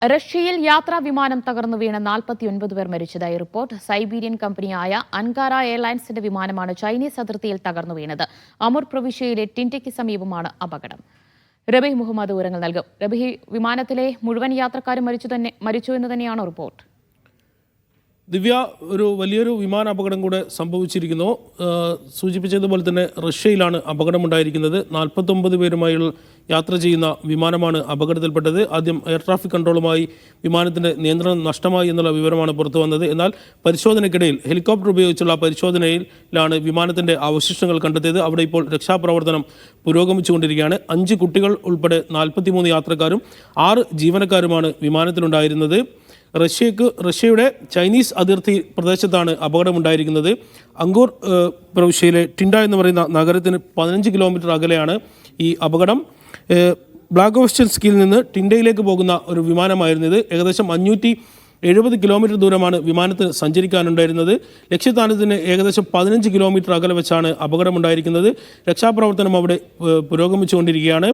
റഷ്യയിൽ യാത്രാ വിമാനം തകർന്നു വീണ് 49 പേർ മരിച്ചതായി റിപ്പോർട്ട്. സൈബീരിയൻ കമ്പനിയായ അൻകാര എയർലൈൻസിന്റെ വിമാനമാണ് ചൈനീസ് അതിർത്തിയിൽ തകർന്നു വീണത്. അമൂർ പ്രവിശ്യയിലെ ടിൻറ്റയ്ക്ക് സമീപമാണ് അപകടം. റബി മുഹമ്മദ് വിവരങ്ങൾ നൽകും. റബി, വിമാനത്തിലെ മുഴുവൻ യാത്രക്കാരും മരിച്ചു എന്ന് തന്നെയാണ് റിപ്പോർട്ട്. ദിവ്യ, ഒരു വലിയൊരു വിമാന അപകടം കൂടെ സംഭവിച്ചിരിക്കുന്നു. സൂചിപ്പിച്ചതുപോലെ തന്നെ റഷ്യയിലാണ് അപകടമുണ്ടായിരിക്കുന്നത്. 49 പേരുമായുള്ള യാത്ര ചെയ്യുന്ന വിമാനമാണ് അപകടത്തിൽപ്പെട്ടത്. ആദ്യം എയർ ട്രാഫിക് കൺട്രോളുമായി വിമാനത്തിൻ്റെ നിയന്ത്രണം നഷ്ടമായി എന്നുള്ള വിവരമാണ് പുറത്തു വന്നത്. എന്നാൽ പരിശോധനയ്ക്കിടയിൽ ഹെലികോപ്റ്റർ ഉപയോഗിച്ചുള്ള പരിശോധനയിലാണ് വിമാനത്തിൻ്റെ അവശിഷ്ടങ്ങൾ കണ്ടെത്തിയത്. അവിടെ ഇപ്പോൾ രക്ഷാപ്രവർത്തനം പുരോഗമിച്ചുകൊണ്ടിരിക്കുകയാണ്. 5 കുട്ടികൾ ഉൾപ്പെടെ 43 യാത്രക്കാരും 6 ജീവനക്കാരുമാണ് വിമാനത്തിലുണ്ടായിരുന്നത്. റഷ്യയുടെ ചൈനീസ് അതിർത്തി പ്രദേശത്താണ് അപകടമുണ്ടായിരിക്കുന്നത്. അങ്കൂർ പ്രവിശ്യയിലെ ടിൻഡ എന്ന് പറയുന്ന നഗരത്തിന് 15 കിലോമീറ്റർ അകലെയാണ് ഈ അപകടം. ബ്ലാഗോവെസ്റ്റൻസ്കിയിൽ നിന്ന് ടിൻഡയിലേക്ക് പോകുന്ന ഒരു വിമാനമായിരുന്നു ഇത്. ഏകദേശം 570 കിലോമീറ്റർ ദൂരമാണ് വിമാനത്തിന് സഞ്ചരിക്കാനുണ്ടായിരുന്നത്. ലക്ഷ്യസ്ഥാനത്തിന് ഏകദേശം 15 കിലോമീറ്റർ അകലെ വെച്ചാണ് അപകടമുണ്ടായിരിക്കുന്നത്. രക്ഷാപ്രവർത്തനം അവിടെ പുരോഗമിച്ചുകൊണ്ടിരിക്കുകയാണ്.